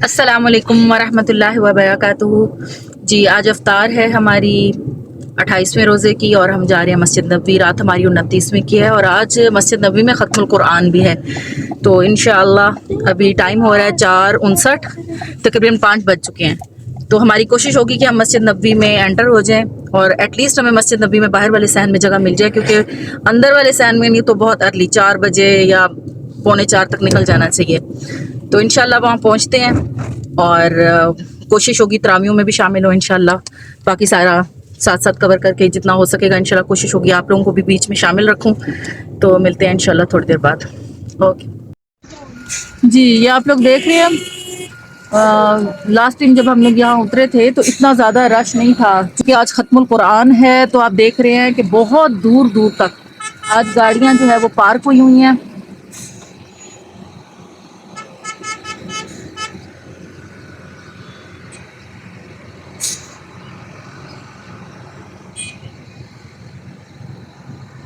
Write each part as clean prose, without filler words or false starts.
अस्सलामुअलैकुम वरहमतुल्लाहि वबरकातुहू। जी आज अफ्तार है हमारी 28वें रोज़े की और हम जा रहे हैं मस्जिद नबवी। रात हमारी 29वीं की है और आज मस्जिद नबवी में ख़त्मुल कुरान भी है। तो इंशाअल्लाह अभी टाइम हो रहा है 4:59, तकरीबन 5 बज चुके हैं। तो हमारी कोशिश होगी कि हम मस्जिद नबवी में एंटर हो जाएं और एटलीस्ट हमें मस्जिद नबवी में बाहर वाले सहन में जगह मिल जाए, क्योंकि अंदर वाले सहन में नहीं तो बहुत अर्ली 4 बजे या पौने 4 तक निकल जाना चाहिए। तो इंशाल्लाह वहाँ पहुँचते हैं और कोशिश होगी तरावियों में भी शामिल हो इंशाल्लाह। बाकी सारा साथ साथ कवर करके जितना हो सकेगा इंशाल्लाह कोशिश होगी आप लोगों को भी बीच में शामिल रखूं। तो मिलते हैं इंशाल्लाह थोड़ी देर बाद। ओके जी, ये आप लोग देख रहे हैं। लास्ट टाइम जब हम लोग यहाँ उतरे थे तो इतना ज़्यादा रश नहीं था, क्योंकि आज ख़त्मुल कुरान है। तो आप देख रहे हैं कि बहुत दूर दूर तक आज गाड़ियाँ जो है वो पार्क हुई हुई हैं।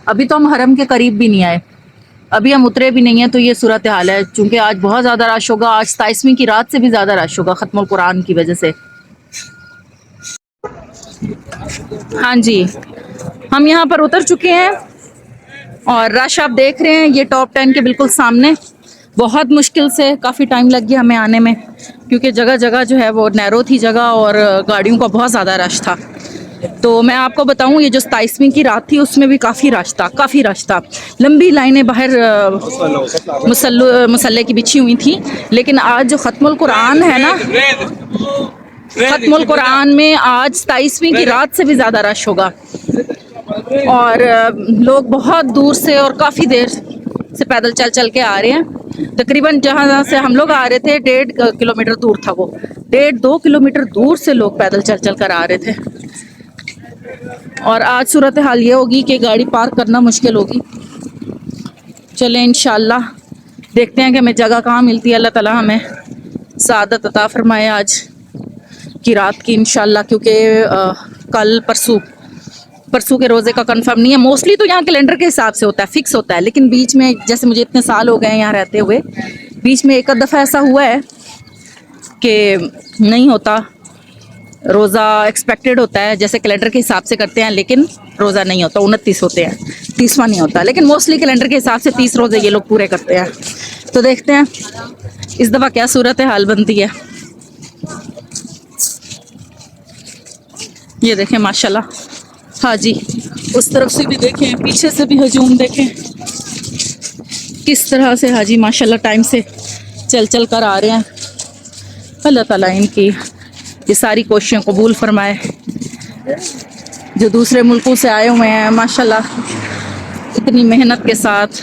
अभी तो हम हरम के करीब भी नहीं आए, अभी हम उतरे भी नहीं है। तो ये सूरत हाल है, चूँकि आज बहुत ज़्यादा रश होगा। आज 27वीं की रात से भी ज़्यादा रश होगा ख़त्मुल कुरान की वजह से। हाँ जी, हम यहाँ पर उतर चुके हैं और रश आप देख रहे हैं, ये टॉप 10 के बिल्कुल सामने। बहुत मुश्किल से काफ़ी टाइम लग गया हमें आने में, क्योंकि जगह जगह जो है वो नैरो थी जगह और गाड़ियों का बहुत ज़्यादा रश था। तो मैं आपको बताऊं, ये जो 27वीं की रात थी उसमें भी काफ़ी रश था। लंबी लाइनें बाहर मुसल्ले की बिछी हुई थी। लेकिन आज जो ख़त्मुल कुरान है ना, ख़त्मुल कुरान में आज 27वीं की रात से भी ज़्यादा रश होगा और लोग बहुत दूर से और काफ़ी देर से पैदल चल चल के आ रहे हैं। तकरीबन जहाँ से हम लोग आ रहे थे 1.5 किलोमीटर दूर था, वो 1.5-2 किलोमीटर दूर से लोग पैदल चल चल कर आ रहे थे। और आज सूरत हाल ये होगी कि गाड़ी पार्क करना मुश्किल होगी। चलें इंशाल्लाह देखते हैं कि हमें जगह कहाँ मिलती है। अल्लाह ताला हमें सआदत अता फरमाए आज की रात की इंशाल्लाह, क्योंकि कल परसों के रोज़े का कंफर्म नहीं है। मोस्टली तो यहाँ कैलेंडर के हिसाब से होता है, फिक्स होता है। लेकिन बीच में, जैसे मुझे इतने साल हो गए हैं यहाँ रहते हुए, बीच में एक दफ़ा ऐसा हुआ है कि नहीं होता। रोज़ा एक्सपेक्टेड होता है, जैसे कैलेंडर के हिसाब से करते हैं, लेकिन रोज़ा नहीं होता। 29 होते हैं, 30वां नहीं होता। लेकिन मोस्टली कैलेंडर के हिसाब से 30 रोज़े ये लोग पूरे करते हैं। तो देखते हैं इस दफ़ा क्या सूरत हाल बनती है। ये देखें माशाल्लाह हाजी, उस तरफ से भी देखें, पीछे से भी हजूम देखें किस तरह से हाजी माशाल्लाह टाइम से चल चल कर आ रहे हैं। अल्लाह ताला इनकी ये सारी कोशिशें कबूल फरमाए। जो दूसरे मुल्कों से आए हुए हैं माशाल्लाह इतनी मेहनत के साथ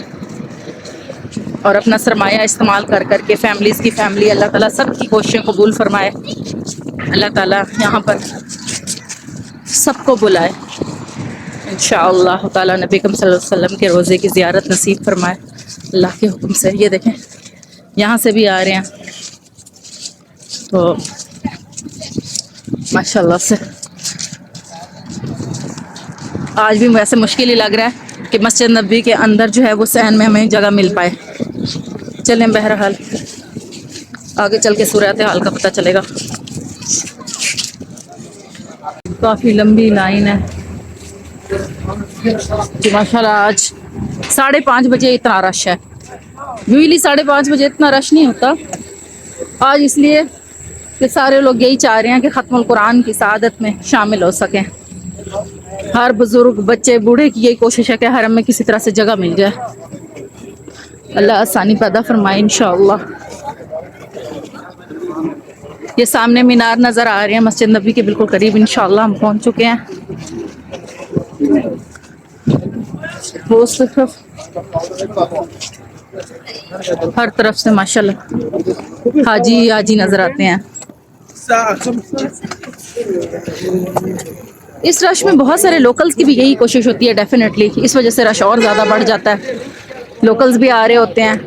और अपना सरमाया इस्तेमाल कर कर के फैमिलीज़ की फैमिली, अल्लाह ताला सब की कोशिशें कबूल फरमाए। अल्लाह ताला यहाँ पर सबको बुलाए इंशाअल्लाह ताला। नबी करीम सल्लल्लाहु अलैहि वसल्लम के रोज़े की ज़ियारत नसीब फरमाए अल्लाह के हुक्म से। ये देखें यहाँ से भी आ रहे हैं, तो माशाल्लाह से आज भी वैसे मुश्किल ही लग रहा है कि मस्जिद नबी के अंदर जो है वो सहन में हमें जगह मिल पाए। चलें बहरहाल आगे चल के सूरत हाल का पता चलेगा। काफ़ी लंबी लाइन है जी माशाल्लाह। आज 5:30 बजे इतना रश है। यूजली 5:30 बजे इतना रश नहीं होता आज, इसलिए कि सारे लोग यही चाह रहे हैं कि ख़त्मुल कुरान की सआदत में शामिल हो सकें। हर बुज़ुर्ग, बच्चे, बूढ़े की यही कोशिश है कि हरम में किसी तरह से जगह मिल जाए। अल्लाह आसानी पैदा फरमाए इंशाअल्लाह। ये सामने मीनार नज़र आ रहे हैं मस्जिद नबी के बिल्कुल करीब। इंशाअल्लाह हम पहुंच चुके हैं। हर तरफ से माशाल्लाह हाजी हाजी नज़र आते हैं। इस रश में बहुत सारे लोकल्स की भी यही कोशिश होती है डेफिनेटली, इस वजह से रश और ज़्यादा बढ़ जाता है। लोकल्स भी आ रहे होते हैं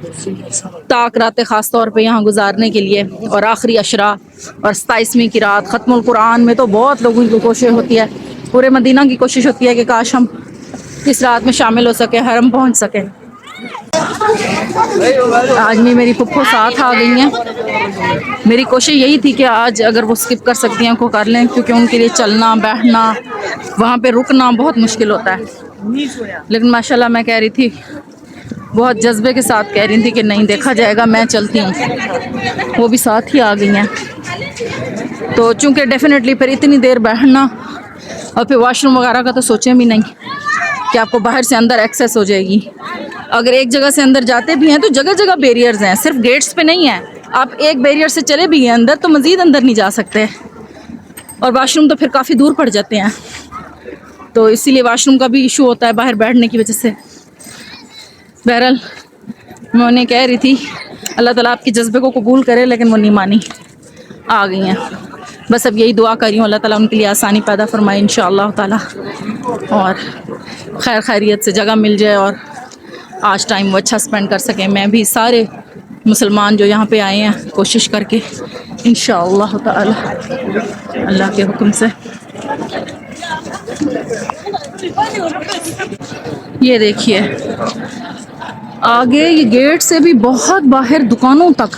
ताक रातें ख़ास तौर पे यहाँ गुजारने के लिए, और आखिरी अशरा और 27वीं की रात ख़त्मुल कुरान में तो बहुत लोगों की कोशिश होती है, पूरे मदीना की कोशिश होती है कि काश हम इस रात में शामिल हो सके, हरम पहुँच सकें। आज भी मेरी पुप्पो साथ आ गई हैं। मेरी कोशिश यही थी कि आज अगर वो स्किप कर सकती हैं को कर लें, क्योंकि उनके लिए चलना बैठना वहाँ पे रुकना बहुत मुश्किल होता है। लेकिन माशाल्लाह मैं कह रही थी, बहुत जज्बे के साथ कह रही थी कि नहीं देखा जाएगा, मैं चलती हूँ। वो भी साथ ही आ गई हैं। तो चूँकि डेफिनेटली फिर इतनी देर बैठना और फिर वॉशरूम वगैरह का तो सोचें भी नहीं कि आपको बाहर से अंदर एक्सेस हो जाएगी। अगर एक जगह से अंदर जाते भी हैं तो जगह जगह बैरियर्स हैं, सिर्फ गेट्स पे नहीं है। आप एक बैरियर से चले भी हैं अंदर तो मज़ीद अंदर नहीं जा सकते, और वाशरूम तो फिर काफ़ी दूर पड़ जाते हैं। तो इसीलिए वाशरूम का भी इशू होता है बाहर बैठने की वजह से। बहरहाल मैं उन्हें कह रही थी अल्लाह ताला आपके जज्बे को कबूल करे, लेकिन वो नहीं मानी, आ गई हैं। बस अब यही दुआ कर रही हूँ अल्लाह ताला उनके लिए आसानी पैदा फरमाए इंशाअल्लाह ताला, और खैर खैरियत से जगह मिल जाए और आज टाइम वो अच्छा स्पेंड कर सकें। मैं भी सारे मुसलमान जो यहाँ पे आए हैं कोशिश करके इंशाअल्लाह ताला अल्लाह के हुक्म से। ये देखिए आगे ये गेट से भी बहुत बाहर दुकानों तक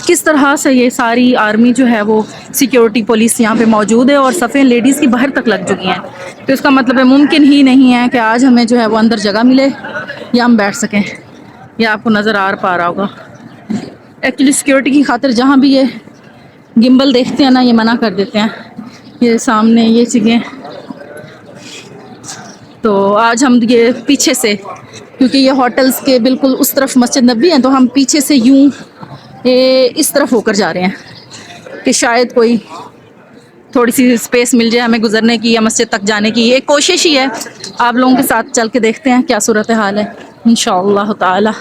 किस तरह से ये सारी आर्मी जो है वो सिक्योरिटी पुलिस यहाँ पे मौजूद है, और सफ़ें लेडीज़ की बाहर तक लग चुकी हैं। तो इसका मतलब है मुमकिन ही नहीं है कि आज हमें जो है वो अंदर जगह मिले या हम बैठ सकें। यह आपको नज़र आ पा रहा होगा। एक्चुअली सिक्योरिटी की खातिर जहाँ भी ये गिम्बल देखते हैं ना, ये मना कर देते हैं, ये सामने ये चीज़ें। तो आज हम ये पीछे से, क्योंकि ये होटल्स के बिल्कुल उस तरफ मस्जिद नबी है, तो हम पीछे से यूं ये इस तरफ होकर जा रहे हैं कि शायद कोई थोड़ी सी स्पेस मिल जाए हमें गुजरने की या मस्जिद तक जाने की। ये कोशिश ही है, आप लोगों के साथ चल के देखते हैं क्या सूरत हाल है इंशाअल्लाह ताला।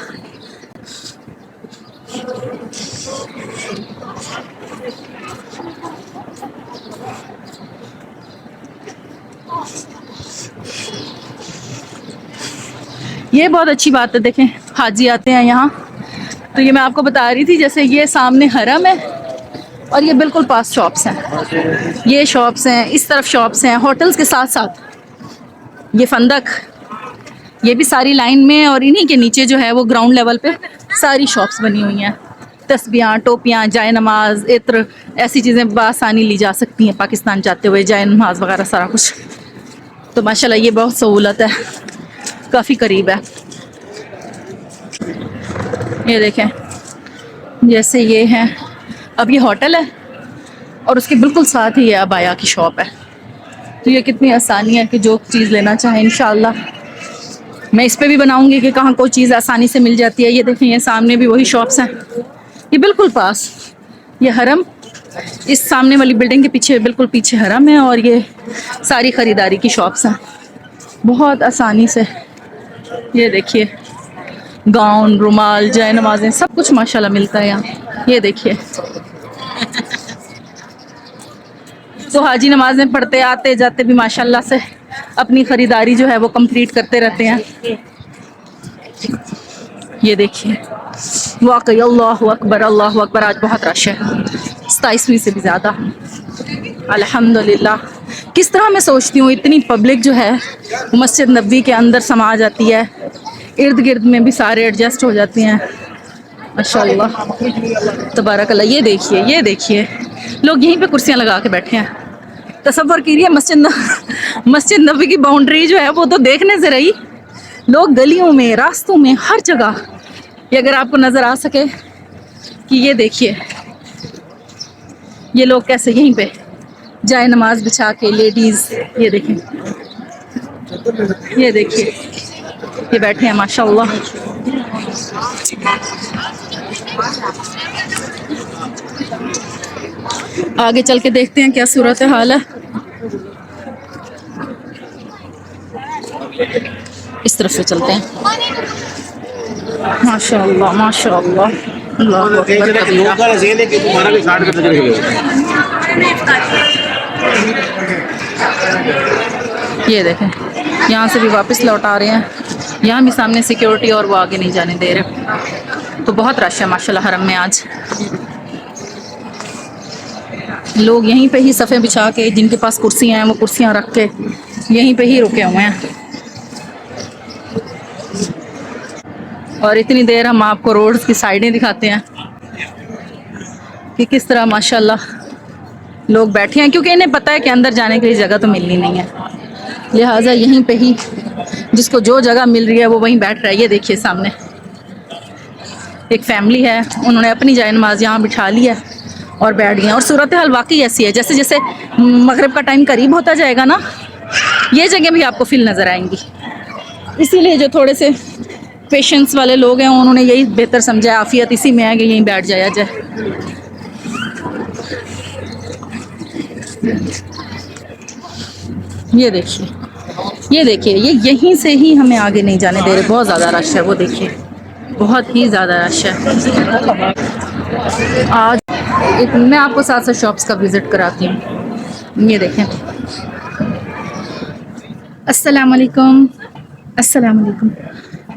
ये बहुत अच्छी बात है, देखें हाजी आते हैं यहाँ। तो ये मैं आपको बता रही थी, जैसे ये सामने हरम है और ये बिल्कुल पास शॉप्स हैं, ये शॉप्स हैं, इस तरफ शॉप्स हैं, होटल्स के साथ साथ ये फंदक, ये भी सारी लाइन में, और इन्हीं के नीचे जो है वो ग्राउंड लेवल पे सारी शॉप्स बनी हुई हैं। तस्बियाँ, टोपियाँ, जाए नमाज, इत्र, ऐसी चीज़ें बआसानी ली जा सकती हैं पाकिस्तान जाते हुए, जाए नमाज वगैरह सारा कुछ। तो माशाल्लाह ये बहुत सहूलत है, काफ़ी करीब है। ये देखें जैसे ये है, अब ये होटल है और उसके बिल्कुल साथ ही ये अबाया की शॉप है। तो ये कितनी आसानी है कि जो चीज़ लेना चाहें इंशाअल्लाह। मैं इस पे भी बनाऊंगी कि कहाँ कोई चीज़ आसानी से मिल जाती है। ये देखें ये सामने भी वही शॉप्स हैं, ये बिल्कुल पास, ये हरम इस सामने वाली बिल्डिंग के पीछे बिल्कुल पीछे हरम है, और ये सारी ख़रीदारी की शॉप्स हैं बहुत आसानी से। ये देखिए गाउन, रुमाल, जाए नमाजें, सब कुछ माशाल्लाह मिलता है यहाँ। ये देखिए तो हाजी नमाजें पढ़ते आते जाते भी माशाल्लाह से अपनी ख़रीदारी जो है वो कंप्लीट करते रहते हैं। ये देखिए वाकई अल्लाहु अकबर, अल्लाहु अकबर। आज बहुत रश है, 27वीं से भी ज़्यादा अल्हम्दुलिल्लाह। किस तरह मैं सोचती हूँ इतनी पब्लिक जो है मस्जिद नबी के अंदर समा जाती है, इर्द गिर्द में भी सारे एडजस्ट हो जाते हैं माशाल्लाह तबारकल्लाह। ये देखिए लोग यहीं पे कुर्सियाँ लगा के बैठे हैं। तसव्वुर कीजिए मस्जिद नबी की बाउंड्री जो है वो तो देखने से रही, लोग गलियों में, रास्तों में, हर जगह। ये अगर आपको नज़र आ सके कि ये देखिए ये लोग कैसे यहीं पे जाए नमाज बिछा के, लेडीज़ ये देखें, ये देखिए ये बैठे हैं माशाल्लाह। आगे चल के देखते हैं क्या सूरत हाल है। इस तरफ से चलते हैं। माशाल्लाह माशाल्लाह, अल्लाह अकबर कबीरा। ये देखें यहाँ से भी वापस लौट आ रहे हैं, यहाँ भी सामने सिक्योरिटी और वो आगे नहीं जाने दे रहे। तो बहुत रश है माशाल्लाह हरम में आज। लोग यहीं पे ही सफ़े बिछा के, जिनके पास कुर्सियाँ हैं वो कुर्सियाँ रख के यहीं पे ही रुके हुए हैं। और इतनी देर हम आपको रोड्स की साइडें दिखाते हैं कि किस तरह माशाल्लाह लोग बैठे हैं, क्योंकि इन्हें पता है कि अंदर जाने के लिए जगह तो मिलनी नहीं है, लिहाजा यहीं पे ही जिसको जो जगह मिल रही है वो वहीं बैठ रहा है। ये देखिए सामने एक फैमिली है, उन्होंने अपनी जाए नमाज यहाँ बिठा लिया और बैठ गए। और सूरत हाल वाकई ऐसी है, जैसे जैसे मगरिब का टाइम करीब होता जाएगा ना, ये जगह भी आपको फिल नज़र आएंगी। इसीलिए जो थोड़े से पेशेंस वाले लोग हैं उन्होंने यही बेहतर समझा, आफियत इसी में है कि यहीं बैठ जाया जाए। ये देखिए, ये देखिए, ये यहीं से ही हमें आगे नहीं जाने दे रहे, बहुत ज़्यादा रश है। वो देखिए बहुत ही ज़्यादा रश है। आज एक मैं आपको साथ साथ शॉप्स का विज़िट कराती हूँ। ये देखें, अस्सलाम वालेकुम, अस्सलाम वालेकुम।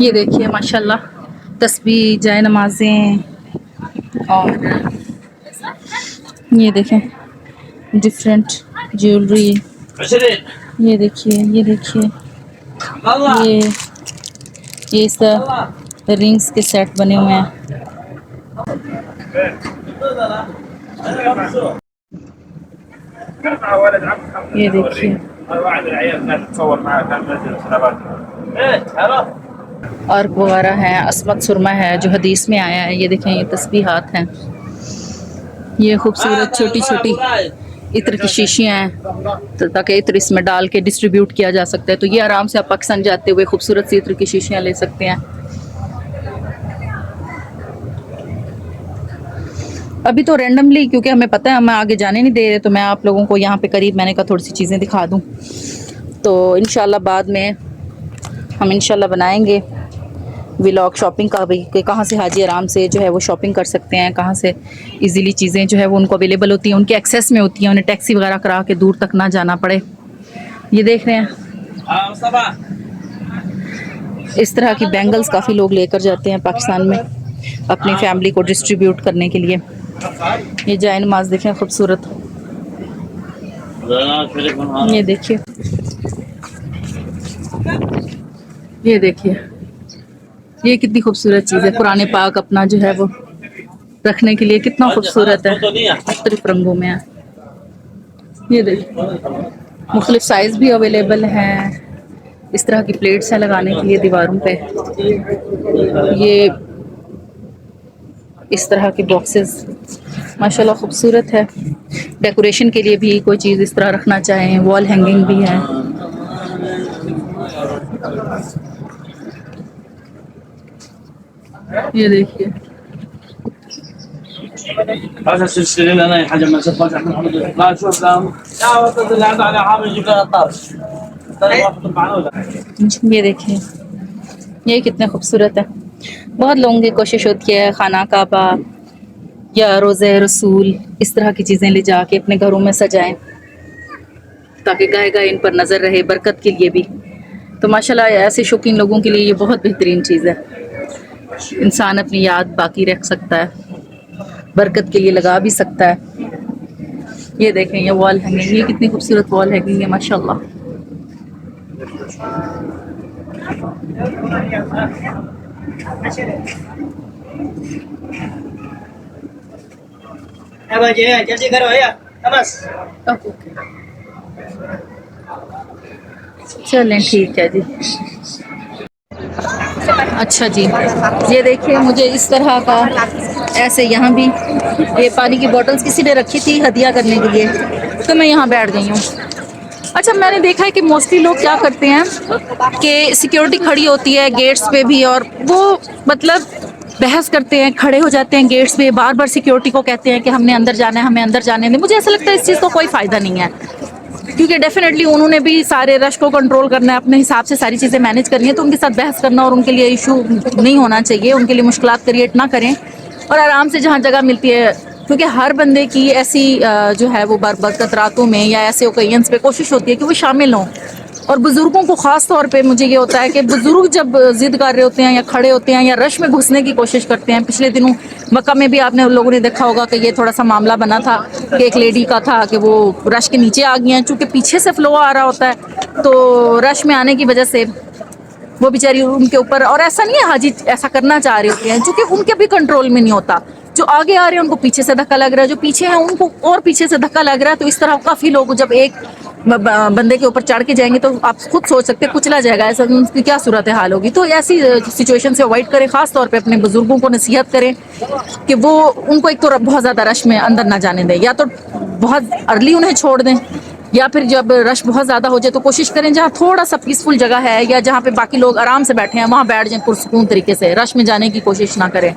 ये देखिए माशाल्लाह तस्बीह, जाए नमाज़ें, और ये देखें डिफरेंट ज्वेलरी। ये देखिए, ये देखिए, ये इस तरह रिंग्स के सेट बने हुए हैं। ये देखिए, अर्क वगैरह है, अस्मत सुरमा है जो हदीस में आया है। ये देखें, ये तस्बीहात हैं, ये खूबसूरत छोटी छोटी इत्र की शीशियाँ हैं, तो ताकि इत्र इसमें डाल के डिस्ट्रीब्यूट किया जा सकता है। तो ये आराम से आप पाकिस्तान जाते हुए खूबसूरत सी इत्र की शीशियाँ ले सकते हैं। अभी तो रैंडमली, क्योंकि हमें पता है हमें आगे जाने नहीं दे रहे, तो मैं आप लोगों को यहाँ पे करीब मैंने कहा थोड़ी सी चीज़ें दिखा दूँ। तो इंशाल्लाह बाद में हम इंशाल्लाह बनाएंगे व्लॉग शॉपिंग का भी, कि कहाँ से हाजी आराम से जो है वो शॉपिंग कर सकते हैं, कहाँ से इजीली चीज़ें जो है वो उनको अवेलेबल होती हैं, उनके एक्सेस में होती हैं, उन्हें टैक्सी वगैरह करा के दूर तक ना जाना पड़े। ये देख रहे हैं, इस तरह की बैंगल्स काफ़ी लोग लेकर जाते हैं पाकिस्तान में अपनी फैमिली को डिस्ट्रीब्यूट करने के लिए। ये जाए नमाज देखें खूबसूरत, ये देखिए, ये देखिए, ये कितनी खूबसूरत चीज़ है। कुरान पाक अपना जो है वो रखने के लिए कितना खूबसूरत है, मुख्तलिफ रंगों में है। ये देखिए, मुख्तलिफ साइज़ भी अवेलेबल हैं। इस तरह की प्लेट्स हैं लगाने के लिए दीवारों पे। ये इस तरह के बॉक्सेस माशाल्लाह खूबसूरत है। डेकोरेशन के लिए भी कोई चीज़ इस तरह रखना चाहें, वॉल हैंगिंग भी है। ये देखिए, ये देखिए, ये कितने खूबसूरत है। बहुत लोगों की कोशिश होती है खाना काबा या रोज़े रसूल इस तरह की चीज़ें ले जाके अपने घरों में सजाएं, ताकि गाय गाय इन पर नज़र रहे, बरकत के लिए भी। तो माशाल्लाह ऐसे शौकीन लोगों के लिए ये बहुत बेहतरीन चीज़ है। इंसान अपनी याद बाकी रख सकता है, बरकत के लिए लगा भी सकता है। ये देखें, ये वॉल हैंगिंग, ये कितनी खूबसूरत वॉल हैंगिंग है माशाल्लाह। चलें ठीक है जी। अच्छा जी, ये देखिए, मुझे इस तरह का ऐसे यहाँ भी ये पानी की बोतल्स किसी ने रखी थी हदिया करने के लिए, तो मैं यहाँ बैठ गई हूँ। अच्छा, मैंने देखा है कि मोस्टली लोग क्या करते हैं कि सिक्योरिटी खड़ी होती है गेट्स पे भी, और वो मतलब बहस करते हैं, खड़े हो जाते हैं गेट्स पे, बार बार सिक्योरिटी को कहते हैं कि हमने अंदर जाना है, हमें अंदर जाने दें। मुझे ऐसा लगता है इस चीज़ का कोई फ़ायदा नहीं है, क्योंकि डेफिनेटली उन्होंने भी सारे रश को कंट्रोल करना है, अपने हिसाब से सारी चीज़ें मैनेज करनी है। तो उनके साथ बहस करना और उनके लिए इशू नहीं होना चाहिए, उनके लिए मुश्किलात क्रिएट ना करें, और आराम से जहाँ जगह मिलती है, क्योंकि हर बंदे की ऐसी जो है वो बरकत रातों में या ऐसे ओकेजन्स पे कोशिश होती है कि वो शामिल हों। और बुज़ुर्गों को ख़ास तौर पे मुझे ये होता है कि बुज़ुर्ग जब ज़िद कर रहे होते हैं या खड़े होते हैं या रश में घुसने की कोशिश करते हैं। पिछले दिनों मक्का में भी आपने लोगों ने देखा होगा कि ये थोड़ा सा मामला बना था कि एक लेडी का था कि वो रश के नीचे आ गई हैं, चूँकि पीछे से फ्लो आ रहा होता है, तो रश में आने की वजह से वो बेचारी उनके ऊपर, और ऐसा नहीं है हाजी ऐसा करना चाह रहे होते हैं, क्योंकि उनके भी कंट्रोल में नहीं होता। जो आगे आ रहे हैं उनको पीछे से धक्का लग रहा है, जो पीछे हैं उनको और पीछे से धक्का लग रहा है। तो इस तरह काफी लोग जब एक बंदे के ऊपर चढ़ के जाएंगे तो आप खुद सोच सकते हैं कुचला जाएगा, ऐसा उनकी क्या सूरत हाल होगी। तो ऐसी सिचुएशन से अवॉइड करें, खास तौर पे अपने बुजुर्गों को नसीहत करें कि वो उनको एक तो बहुत ज्यादा रश में अंदर ना जाने दें, या तो बहुत अर्ली उन्हें छोड़ दें, या फिर जब रश बहुत ज़्यादा हो जाए तो कोशिश करें जहाँ थोड़ा सा पीसफुल जगह है या जहाँ पे बाकी लोग आराम से बैठे हैं वहाँ बैठ जाएं पुरसुकून तरीके से, रश में जाने की कोशिश ना करें।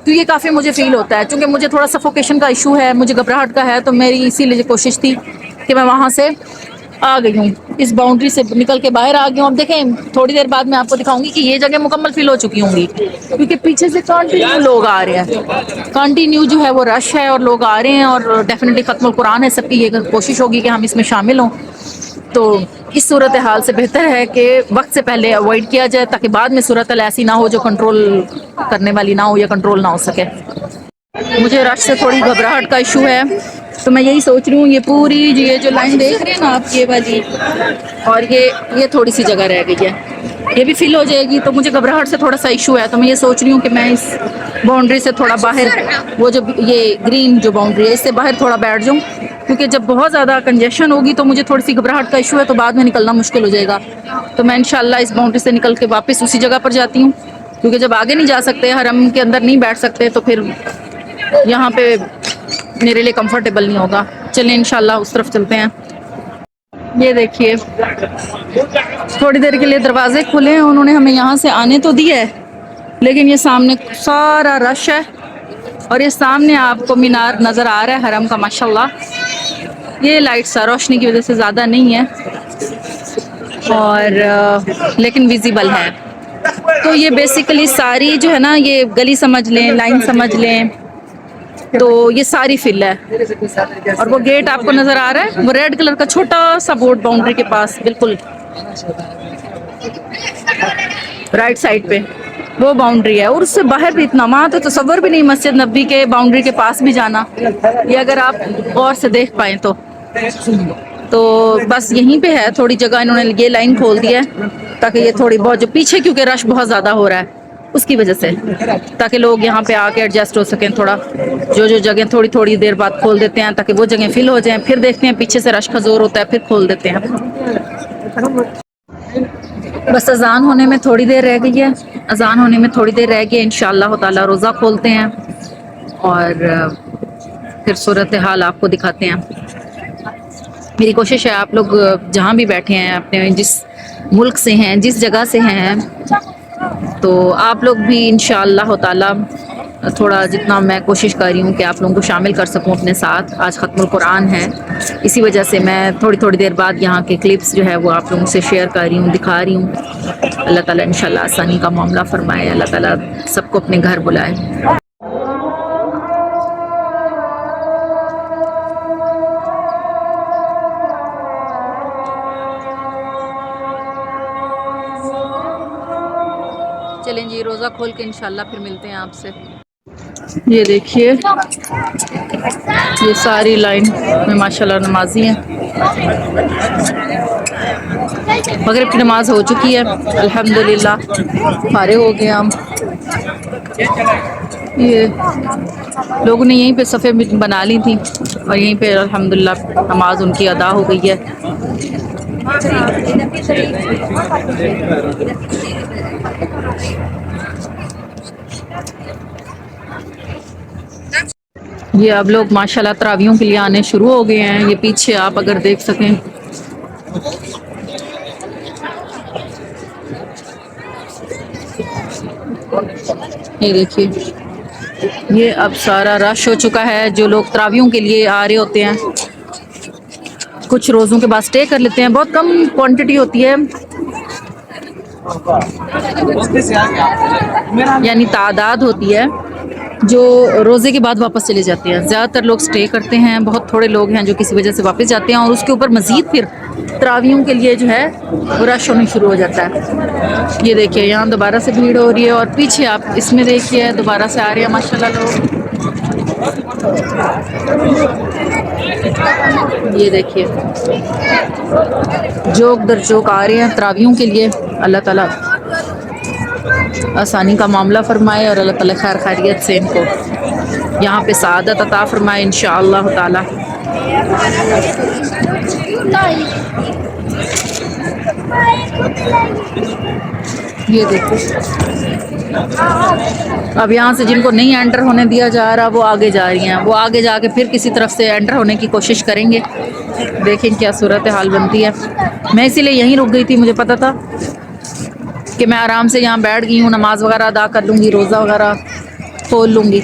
तो ये काफ़ी मुझे फील होता है, क्योंकि मुझे थोड़ा सफोकेशन का इशू है, मुझे घबराहट का है, तो मेरी इसीलिए कोशिश थी कि मैं वहाँ से आ गई हूँ, इस बाउंड्री से निकल के बाहर आ गई हूँ। अब देखें थोड़ी देर बाद मैं आपको दिखाऊंगी कि ये जगह मुकम्मल फिल हो चुकी होंगी, क्योंकि पीछे से कंटिन्यू लोग आ रहे हैं, कंटिन्यू जो है वो रश है और लोग आ रहे हैं। और डेफिनेटली खत्मुल कुरान है, सबकी ये कोशिश होगी कि हम इसमें शामिल हों। तो इस सूरत हाल से बेहतर है कि वक्त से पहले अवॉइड किया जाए, ताकि बाद में सूरत ऐसी ना हो जो कंट्रोल करने वाली ना हो या कंट्रोल ना हो सके। मुझे रश से थोड़ी घबराहट का इशू है, तो मैं यही सोच रही हूँ ये पूरी ये जो लाइन देख रहे हैं ना आप, ये वाली, और ये थोड़ी सी जगह रह गई है, ये भी फिल हो जाएगी। तो मुझे घबराहट से थोड़ा सा इशू है, तो मैं ये सोच रही हूँ कि मैं इस बाउंड्री से थोड़ा बाहर, वो जो ये ग्रीन जो बाउंड्री है इससे बाहर थोड़ा बैठ जाऊँ, क्योंकि जब बहुत ज़्यादा कंजेशन होगी तो मुझे थोड़ी सी घबराहट का इशू है, तो बाद में निकलना मुश्किल हो जाएगा। तो मैं इंशाल्लाह इस बाउंड्री से निकल के वापस उसी जगह पर जाती हूँ, क्योंकि जब आगे नहीं जा सकते, हरम के अंदर नहीं बैठ सकते, तो फिर यहाँ पे मेरे लिए कंफर्टेबल नहीं होगा। चलिए इंशाल्लाह उस तरफ चलते हैं। ये देखिए थोड़ी देर के लिए दरवाजे खुले हैं, उन्होंने हमें यहाँ से आने तो दिया है, लेकिन ये सामने सारा रश है, और ये सामने आपको मीनार नज़र आ रहा है हरम का माशाल्लाह। ये लाइट सा रोशनी की वजह से ज़्यादा नहीं है, और लेकिन विजिबल है। तो ये बेसिकली सारी जो है ना, ये गली समझ लें, लाइन समझ लें, तो ये सारी फिल है। और वो गेट आपको नजर आ रहा है, वो रेड कलर का छोटा सा बोर्ड बाउंड्री के पास बिल्कुल राइट साइड पे वो बाउंड्री है, और उससे बाहर भी इतना, वहाँ तो तसव्वुर भी नहीं मस्जिद नबी के बाउंड्री के पास भी जाना, ये अगर आप गौर से देख पाए तो बस यहीं पे है थोड़ी जगह इन्होंने ये लाइन खोल दिया है, ताकि ये थोड़ी बहुत जो पीछे, क्योंकि रश बहुत ज़्यादा हो रहा है उसकी वजह से, ताकि लोग यहाँ पे आके एडजस्ट हो सकें थोड़ा। जो जगह थोड़ी थोड़ी देर बाद खोल देते हैं ताकि वो जगह फिल हो जाएं, फिर देखते हैं पीछे से रश का जोर होता है फिर खोल देते हैं। बस अजान होने में थोड़ी देर रह गई है, अजान होने में थोड़ी देर रह गई है, इंशाअल्लाह ताला रोज़ा खोलते हैं और फिर सूरत हाल आपको दिखाते हैं। मेरी कोशिश है आप लोग जहाँ भी बैठे हैं, अपने जिस मुल्क से हैं, जिस जगह से हैं, तो आप लोग भी इंशाअल्लाह ताला थोड़ा, जितना मैं कोशिश कर रही हूँ कि आप लोगों को शामिल कर सकूँ अपने साथ। आज ख़त्मुल कुरान है, इसी वजह से मैं थोड़ी थोड़ी देर बाद यहाँ के क्लिप्स जो है वो आप लोगों से शेयर कर रही हूँ, दिखा रही हूँ। अल्लाह ताला इंशाअल्लाह आसानी का मामला फ़रमाए, अल्लाह ताला सबको अपने घर बुलाए। चलें जी, रोज़ा खोल के इंशाल्लाह फिर मिलते हैं आपसे। ये देखिए ये सारी लाइन में माशाल्लाह नमाजी हैं, मगरिब की नमाज हो चुकी है, अल्हम्दुलिल्लाह फारिग हो गए हम। ये लोगों ने यहीं पे सफ़े बना ली थी और यहीं पे अल्हम्दुलिल्लाह नमाज उनकी अदा हो गई है। ये अब लोग माशाल्लाह तरावियों के लिए आने शुरू हो गए हैं। ये पीछे आप अगर देख सकें, ये देखिए ये अब सारा रश हो चुका है। जो लोग तरावियों के लिए आ रहे होते हैं, कुछ रोज़ों के बाद स्टे कर लेते हैं, बहुत कम क्वांटिटी होती है, यानी तादाद होती है जो रोज़े के बाद वापस चले जाते हैं। ज़्यादातर लोग स्टे करते हैं, बहुत थोड़े लोग हैं जो किसी वजह से वापस जाते हैं, और उसके ऊपर मज़ीद फिर तरावियों के लिए जो है वो रश होने शुरू हो जाता है। ये देखिए यहाँ दोबारा से भीड़ हो रही है, और पीछे आप इसमें देखिए दोबारा से आ रहे हैं माशाल्लाह लोग। ये देखिए जोक दर जोक आ रहे हैं तरावियों के लिए। अल्लाह ताला आसानी का मामला फरमाए और अल्लाह ताला खैर खैरियत से इनको यहाँ पे सआदत अता फरमाए इंशाअल्लाह ताला। ये देखो, अब यहाँ से जिनको नहीं एंटर होने दिया जा रहा वो आगे जा रही हैं, वो आगे जाके फिर किसी तरफ से एंटर होने की कोशिश करेंगे। देखें क्या सूरत हाल बनती है। मैं इसीलिए यहीं रुक गई थी, मुझे पता था कि मैं आराम से यहाँ बैठ गई हूँ, नमाज वगैरह अदा कर लूँगी, रोज़ा वगैरह खोल लूँगी,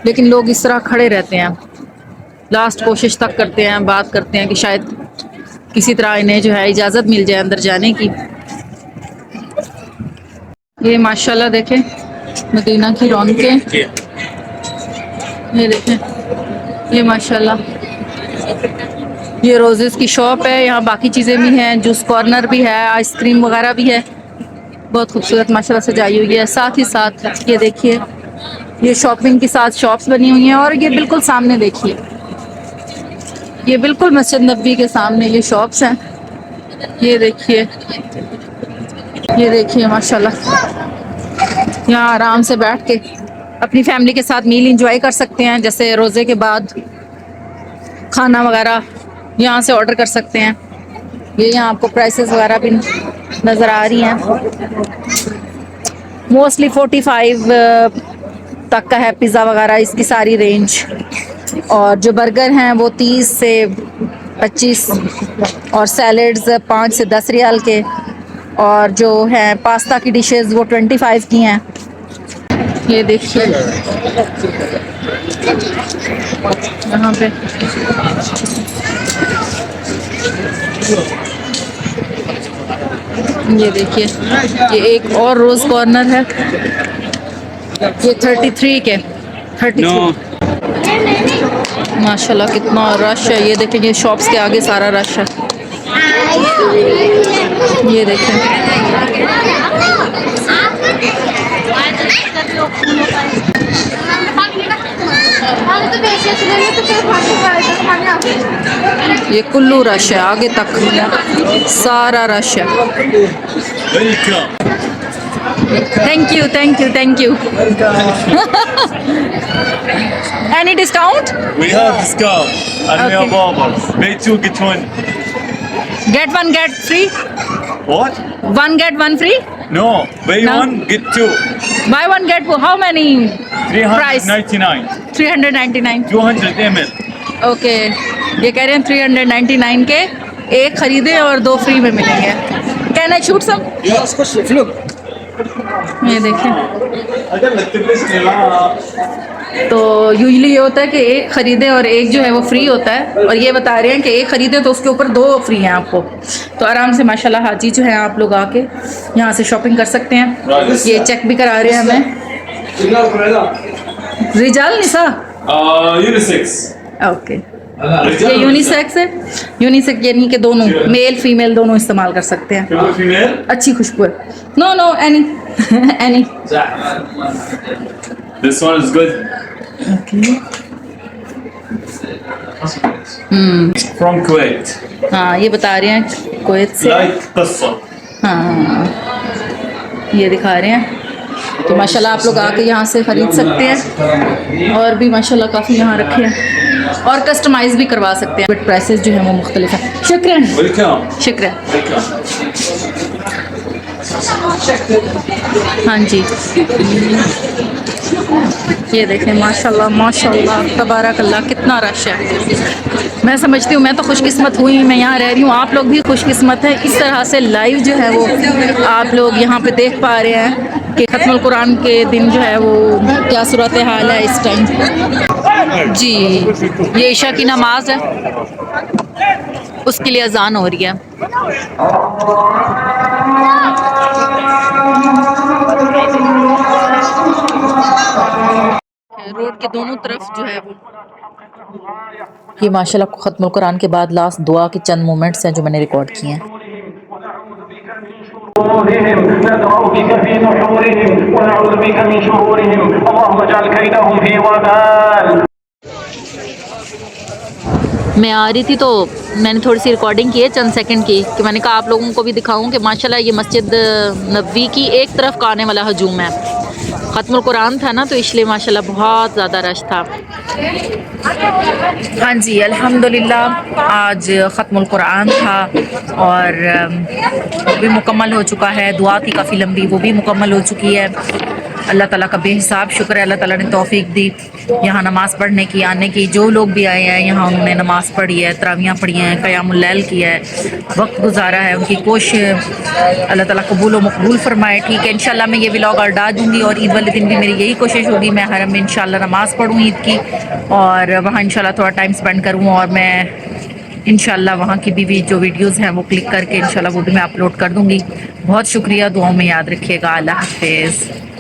लेकिन लोग इस तरह खड़े रहते हैं। लास्ट कोशिश तक करते हैं, बात करते हैं कि शायद किसी तरह इन्हें जो है इजाज़त मिल जाए अंदर जाने की। ये माशाल्लाह देखें मदीना की रौनकें, ये देखें, ये माशाल्लाह ये रोजेस की शॉप है। यहाँ बाकी चीज़ें भी हैं, जूस कॉर्नर भी है, आइसक्रीम वगैरह भी है, बहुत खूबसूरत माशाल्लाह सजाई हुई है। साथ ही साथ ये देखिए ये शॉपिंग के साथ शॉप्स बनी हुई हैं, और ये बिल्कुल सामने देखिए, ये बिल्कुल मस्जिद नबवी के सामने ये शॉप्स हैं। ये देखिए, ये देखिए माशाल्लाह यहाँ आराम से बैठ के अपनी फैमिली के साथ मील इंजॉय कर सकते हैं। जैसे रोज़े के बाद खाना वगैरह यहाँ से ऑर्डर कर सकते हैं। ये यहाँ आपको प्राइसेस वगैरह भी नज़र आ रही हैं। मोस्टली 45 तक का है पिज़्ज़ा वगैरह, इसकी सारी रेंज। और जो बर्गर हैं वो 30 से 25, और सैलड्स 5 से 10 रियाल के, और जो है पास्ता की डिशेस वो 25 की हैं। ये देखिए यहाँ पे ये देखिए, ये एक और रोज़ कॉर्नर है, ये 33 के 33। माशाल्लाह कितना रश है। ये देखें, ये शॉप्स के आगे सारा रश है। ये देखें, ये कुल्लू रश है, आगे तक सारा रश है। Thank you, thank you, thank you. Any discount? We have discount and we have offers. Pay 2 get 1. Get one get free? What? One get one free? No, pay No. 1 get 2. Buy one get one. How many? Price? 399. 399. 200 ml. Okay, ये कह रहे हैं 399 के एक खरीदे और 2 free में मिलेंगे। Can I shoot some? ये देखें, तो यूजली ये होता है कि एक ख़रीदे और एक जो है वो फ्री होता है, और ये बता रहे हैं कि एक ख़रीदे तो उसके ऊपर 2 फ्री हैं आपको। तो आराम से माशाल्लाह हाजी जो है आप लोग आके यहाँ से शॉपिंग कर सकते हैं। ये चेक भी करा रहे हैं हमें। रिजाल निसा Unisex. ओके, ये यूनिसेक्स है। यूनिसेक्स यानी कि दोनों मेल फीमेल दोनों इस्तेमाल कर सकते हैं। Female? अच्छी खुशबू है। No no any any. This one is good. From Kuwait. हाँ, ये बता रहे हैं कुवैत से। Like qassa. हाँ, ये दिखा रहे हैं। तो माशाल्लाह आप लोग आके यहाँ से ख़रीद सकते हैं, और भी माशाल्लाह काफ़ी यहाँ रखे हैं, और कस्टमाइज़ भी करवा सकते हैं। बट प्राइसेस जो हैं वो मुख्तलिफ हैं। शुक्रिया, Welcome. शुक्रिया। Welcome. हाँ जी, ये देखें माशाल्लाह माशाल्लाह तबारकल्लाह कितना रश है। मैं समझती हूँ मैं तो खुशकिस्मत हुई, मैं यहाँ रह रही हूँ, आप लोग भी खुशकिस्मत हैं। इस तरह से लाइव जो है वो आप लोग यहाँ पे देख पा रहे हैं कि ख़त्मुल कुरान के दिन जो है वो क्या सूरत हाल है इस टाइम। जी, ये ईशा की नमाज है, उसके लिए अजान हो रही है। रोड के दोनों तरफ जो है वो ये माशाल्लाह ख़त्मुल कुरान के बाद लास्ट दुआ के चंद मोमेंट्स हैं जो मैंने रिकॉर्ड किए हैं। मैं आ रही थी तो मैंने थोड़ी सी रिकॉर्डिंग की है चंद सेकंड की, कि मैंने कहा आप लोगों को भी दिखाऊं कि माशाल्लाह ये मस्जिद नबवी की एक तरफ का आने वाला हजूम है। ख़त्मुल कुरान था ना, तो इसलिए माशाल्लाह बहुत ज़्यादा रश था। हाँ जी, अल्हम्दुलिल्लाह आज ख़त्मुल कुरान था और वो भी मुकम्मल हो चुका है। दुआ थी काफ़ी लंबी, वो भी मुकम्मल हो चुकी है। अल्लाह ताला का बेहिसाब शुक्र है, अल्लाह ताला ने तौफीक दी यहाँ नमाज़ पढ़ने की, आने की। जो लोग भी आए हैं यहाँ उन्होंने नमाज़ पढ़ी है, तरावियाँ पढ़ी हैं, क़यामुल लैल किया है, वक्त गुजारा है। उनकी कोशिश अल्लाह ताला कबूल व मकबूल फरमाए। ठीक है, इंशाल्लाह मैं ये व्लॉग और डाल दूँगी और ईद वाले दिन भी मेरी यही कोशिश होगी, मैं हरम में इंशाल्लाह नमाज़ पढ़ूँ ईद की और वहाँ इंशाल्लाह थोड़ा टाइम स्पेंड करूँ और मैं इंशाल्लाह वहाँ की भी जो वीडियोज़ हैं वो क्लिक करके इंशाल्लाह वो भी मैं अपलोड कर दूँगी। बहुत शुक्रिया, दुआओं में याद रखिएगा। अल्लाह हाफ़िज़।